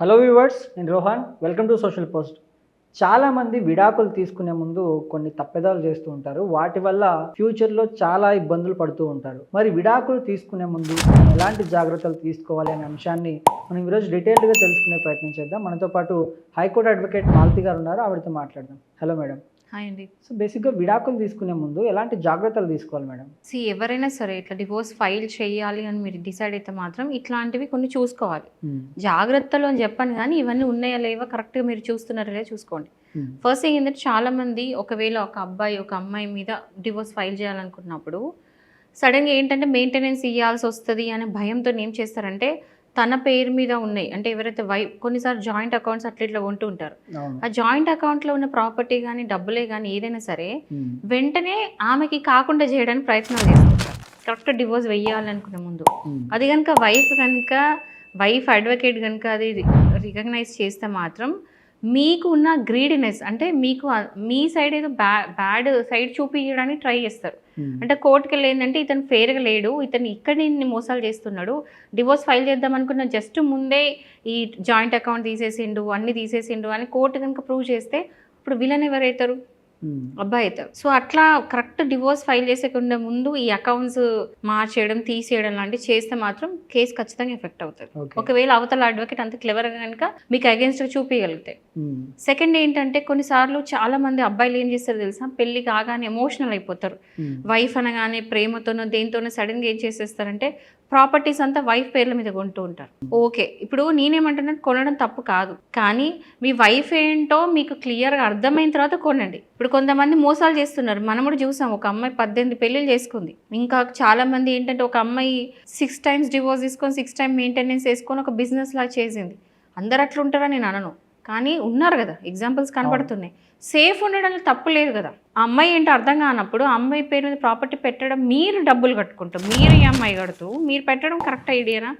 Hello viewers, నేను Rohan. Welcome to social post. చాలామంది విడాకులు తీసుకునే ముందు కొన్ని తప్పిదాలు చేస్తూ ఉంటారు. వాటి వల్ల ఫ్యూచర్లో చాలా ఇబ్బందులు పడుతూ ఉంటారు. మరి విడాకులు తీసుకునే ముందు ఎలాంటి జాగ్రత్తలు తీసుకోవాలి అనే అంశాన్ని మనం ఈరోజు డీటెయిల్డ్గా తెలుసుకునే ప్రయత్నం చేద్దాం. మనతో పాటు హైకోర్టు అడ్వకేట్ మాలతి గారు ఉన్నారు. ఆవిడతో మాట్లాడదాం. Hello madam. హాయ్ అండి. సో బేసిక్గా విడాకులు తీసుకునే ముందు ఎలాంటి జాగ్రత్తలు తీసుకోవాలి మేడం? ఎవరైనా సరే ఇట్లా డివోర్స్ ఫైల్ చేయాలి అని మీరు డిసైడ్ అయితే మాత్రం ఇట్లాంటివి కొన్ని చూసుకోవాలి. జాగ్రత్తలు అని చెప్పాను కానీ ఇవన్నీ ఉన్నాయా లేవా కరెక్ట్గా మీరు చూస్తున్నారా లేదా చూసుకోండి. ఫస్ట్ థింగ్ ఏంటంటే చాలా మంది ఒకవేళ ఒక అబ్బాయి ఒక అమ్మాయి మీద డివోర్స్ ఫైల్ చేయాలనుకున్నప్పుడు సడన్గా ఏంటంటే మెయింటెనెన్స్ ఇవ్వాల్సి వస్తుంది అనే భయంతో ఏం చేస్తారంటే తన పేరు మీద ఉన్నాయి అంటే ఎవరైతే కొన్నిసార్లు జాయింట్ అకౌంట్స్ అట్లా ఇట్లా ఉంటూ ఉంటారు. ఆ జాయింట్ అకౌంట్లో ఉన్న ప్రాపర్టీ కానీ డబ్బులే కానీ ఏదైనా సరే వెంటనే ఆమెకి కాకుండా చేయడానికి ప్రయత్నాలు చేస్తుంటారు కరెక్ట్ డివోర్స్ వెయ్యాలనుకునే ముందు. అది కనుక వైఫ్ అడ్వకేట్ కనుక అది రికగ్నైజ్ చేస్తే మాత్రం మీకు ఉన్న గ్రీడినెస్ అంటే మీకు మీ సైడ్ ఏదో బ్యాడ్ సైడ్ చూపించడానికి ట్రై చేస్తారు. అంటే కోర్టుకి వెళ్ళి ఏంటంటే ఇతను ఫెయిర్గా లేడు, ఇతను ఇక్కడ నిన్ను మోసాలు చేస్తున్నాడు, డివోర్స్ ఫైల్ చేద్దాం అనుకున్న జస్ట్ ముందే ఈ జాయింట్ అకౌంట్ తీసేసిండు అన్ని తీసేసిండు అని కోర్టు కనుక ప్రూవ్ చేస్తే ఇప్పుడు విలన్ ఎవరైతారు? అబ్బాయి అవుతారు. సో అట్లా కరెక్ట్ డివోర్స్ ఫైల్ చేసేకుండా ముందు ఈ అకౌంట్స్ మార్చేయడం తీసేయడం లాంటివి చేస్తే మాత్రం కేసు ఖచ్చితంగా ఎఫెక్ట్ అవుతుంది. ఒకవేళ అవతల అడ్వకేట్ అంత క్లెవర్గా కనుక మీకు అగేన్స్ట్ చూపించగలిగితే. సెకండ్ ఏంటంటే కొన్నిసార్లు చాలా మంది అబ్బాయిలు ఏం చేస్తారు తెలుసా, పెళ్లి కాగానే ఎమోషనల్ అయిపోతారు. వైఫ్ అనగానే ప్రేమతోనో దేనితోనో సడన్గా ఏం చేసేస్తారంటే ప్రాపర్టీస్ అంతా వైఫ్ పేర్ల మీద కొంటూ ఉంటారు. ఓకే, ఇప్పుడు నేనేమంటున్నా కొనడం తప్పు కాదు, కానీ మీ వైఫ్ ఏంటో మీకు క్లియర్గా అర్థమైన తర్వాత కొనండి. ఇప్పుడు కొంతమంది మోసాలు చేస్తున్నారు. మనం కూడా చూసాం, ఒక అమ్మాయి 18 పెళ్ళిళ్ళు చేసుకుంది. ఇంకా చాలా మంది ఏంటంటే ఒక అమ్మాయి 6 times డివోర్స్ తీసుకొని 6 times మెయింటెనెన్స్ వేసుకొని ఒక బిజినెస్ లా చేసింది. అందరు అట్లా ఉంటారా నేను అనను, కానీ ఉన్నారు కదా, ఎగ్జాంపుల్స్ కనబడుతున్నాయి. సేఫ్ ఉండడంలో తప్పు లేదు కదా. ఆ అమ్మాయి ఏంటో అర్థం కానప్పుడు ఆ అమ్మాయి పేరు మీద ప్రాపర్టీ పెట్టడం, మీరు డబ్బులు కట్టుకుంటాం, మీరు ఈ అమ్మాయి కడుతూ మీరు పెట్టడం కరెక్ట్ ఐడియానా?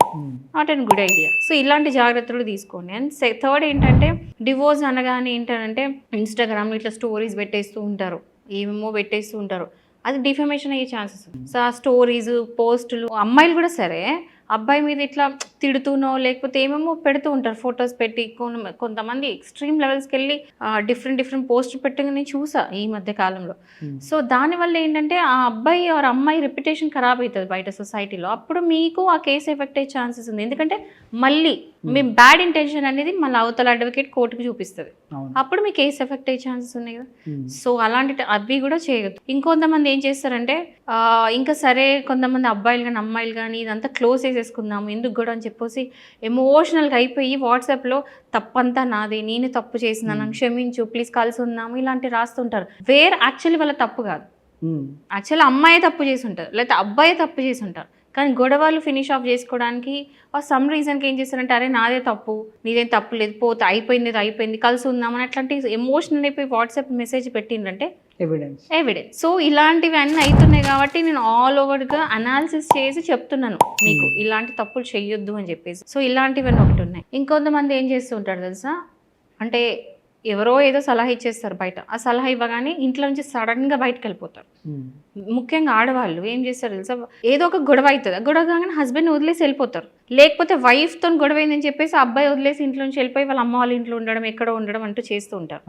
Not and good idea. So ఇలాంటి జాగ్రత్తలు తీసుకోండి. అండ్ థర్డ్ ఏంటంటే డివోర్స్ అనగానే ఏంటంటే ఇన్స్టాగ్రామ్లో ఇట్లా స్టోరీస్ పెట్టేస్తూ ఉంటారు, ఏమేమో పెట్టేస్తూ ఉంటారు. అది డిఫమేషన్ అయ్యే ఛాన్సెస్. సో ఆ స్టోరీస్ పోస్టులు అమ్మాయిలు కూడా సరే అబ్బాయి మీద ఇట్లా తిడుతూనో లేకపోతే ఏమేమో పెడుతూ ఉంటారు, ఫొటోస్ పెట్టి. కొంతమంది ఎక్స్ట్రీమ్ లెవెల్స్కి వెళ్ళి డిఫరెంట్ పోస్టులు పెట్టగా నేను చూసా ఈ మధ్య కాలంలో. సో దానివల్ల ఏంటంటే ఆ అబ్బాయి ఆర్ అమ్మాయి రెప్యుటేషన్ ఖరాబ్ అవుతుంది బయట సొసైటీలో. అప్పుడు మీకు ఆ కేసు ఎఫెక్ట్ అయ్యే ఛాన్సెస్ ఉంది. ఎందుకంటే మళ్ళీ మీ బ్యాడ్ ఇంటెన్షన్ అనేది మళ్ళీ అవతల అడ్వకేట్ కోర్టుకి చూపిస్తుంది. అప్పుడు మీ కేసు ఎఫెక్ట్ అయ్యే ఛాన్సెస్ ఉన్నాయి కదా. సో అలాంటి అవి కూడా చేయొద్దు. ఇంకొంతమంది ఏం చేస్తారంటే ఇంకా సరే కొంతమంది అబ్బాయిలు కానీ అమ్మాయిలు కానీ ఇదంతా క్లోజ్ చేసేసుకుందాము ఎందుకు కూడా అని చెప్పేసి ఎమోషనల్గా అయిపోయి వాట్సాప్లో తప్పంతా నాదే, నేను తప్పు చేసినాను, క్షమించు, ప్లీజ్ కలిసి ఉందాము ఇలాంటివి రాస్తుంటారు. యాక్చువల్లీ వాళ్ళ తప్పు కాదు, యాక్చువల్లీ అమ్మాయి తప్పు చేసి ఉంటారు లేకపోతే అబ్బాయి తప్పు చేసి ఉంటారు. కానీ గొడవలు ఫినిష్ ఆఫ్ చేసుకోవడానికి సమ్ రీజన్కి ఏం చేస్తారంటే అరే నాదే తప్పు, నీదేం తప్పు లేదు, పోతే అయిపోయింది కలిసి ఉందామని అట్లాంటి ఎమోషనల్ అయిపోయి వాట్సాప్ మెసేజ్ పెట్టిందంటే ఎవిడెన్స్. సో ఇలాంటివి అన్నీ అవుతున్నాయి కాబట్టి నేను ఆల్ ఓవర్గా అనాలిసిస్ చేసి చెప్తున్నాను మీకు ఇలాంటి తప్పులు చెయ్యొద్దు అని చెప్పేసి. సో ఇలాంటివన్నీ ఒకటి ఉన్నాయి. ఇంకొంతమంది ఏం చేస్తూ ఉంటారు తెలుసా, అంటే ఎవరో ఏదో సలహా ఇచ్చేస్తారు బయట, ఆ సలహా ఇవ్వగానే ఇంట్లో నుంచి సడన్గా బయటకు వెళ్ళిపోతారు. ముఖ్యంగా ఆడవాళ్ళు ఏం చేస్తారు తెలుసా, ఏదో ఒక గొడవ అవుతుంది, ఆ గొడవ కాగానే హస్బెండ్ని వదిలేసి వెళ్ళిపోతారు. లేకపోతే వైఫ్తో గొడవ అయిందని చెప్పేసి అబ్బాయి వదిలేసి ఇంట్లో నుంచి వెళ్ళిపోయి వాళ్ళ అమ్మ వాళ్ళ ఇంట్లో ఉండడం ఎక్కడో ఉండడం అంటూ చేస్తూ ఉంటారు.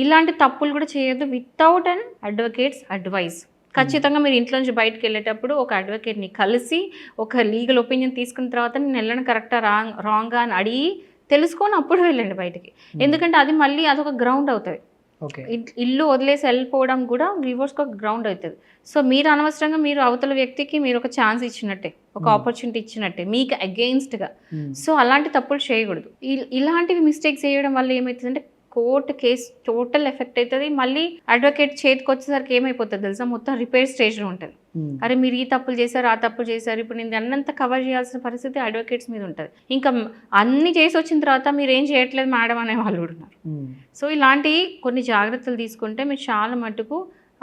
ఇలాంటి తప్పులు కూడా చేయొద్దు వితౌట్ అన్ అడ్వకేట్స్ అడ్వైస్. ఖచ్చితంగా మీరు ఇంట్లో నుంచి బయటకు వెళ్ళేటప్పుడు ఒక అడ్వకేట్ని కలిసి ఒక లీగల్ ఒపీనియన్ తీసుకున్న తర్వాత నేను వెళ్ళడం కరెక్టా రాంగా అని అడిగి తెలుసుకొని అప్పుడు వెళ్ళండి బయటికి. ఎందుకంటే అది మళ్ళీ అదొక గ్రౌండ్ అవుతుంది. ఇల్లు వదిలేసి వెళ్ళిపోవడం కూడా డివోర్స్కి ఒక గ్రౌండ్ అవుతుంది. సో మీరు అనవసరంగా మీరు అవతల వ్యక్తికి మీరు ఒక ఛాన్స్ ఇచ్చినట్టే, ఒక ఆపర్చునిటీ ఇచ్చినట్టే మీకు అగెయిన్స్ట్గా. సో అలాంటి తప్పులు చేయకూడదు. ఇలాంటివి మిస్టేక్స్ చేయడం వల్ల ఏమవుతుందంటే కోర్టు కేసు టోటల్ ఎఫెక్ట్ అవుతుంది. మళ్ళీ అడ్వకేట్ చేతికి వచ్చేసరికి ఏమైపోతుంది తెలుసా, మొత్తం రిపేర్ స్టేజ్లో ఉంటుంది. అరే మీరు ఈ తప్పులు చేశారు ఆ తప్పులు చేశారు, ఇప్పుడు నేను అన్నంత కవర్ చేయాల్సిన పరిస్థితి అడ్వకేట్స్ మీద ఉంటుంది. ఇంకా అన్ని చేసి వచ్చిన తర్వాత మీరు ఏం చేయట్లేదు మేడం అనే వాళ్ళు కూడా ఉన్నారు. సో ఇలాంటి కొన్ని జాగ్రత్తలు తీసుకుంటే మీరు చాలా మటుకు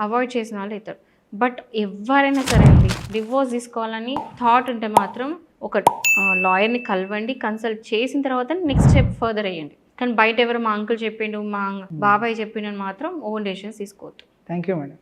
అవాయిడ్ చేసిన వాళ్ళు అవుతారు. బట్ ఎవరైనా సరే అండి డివోర్స్ తీసుకోవాలని థాట్ ఉంటే మాత్రం ఒక లాయర్ని కలవండి, కన్సల్ట్ చేసిన తర్వాత నెక్స్ట్ స్టెప్ ఫర్దర్ అయ్యండి. కానీ బయట ఎవరు మా అంకుల్ చెప్పిండు మా బాబాయ్ చెప్పిండు అని మాత్రం ఓన్ డెసిషన్స్ తీసుకోవద్దు. Thank you madam.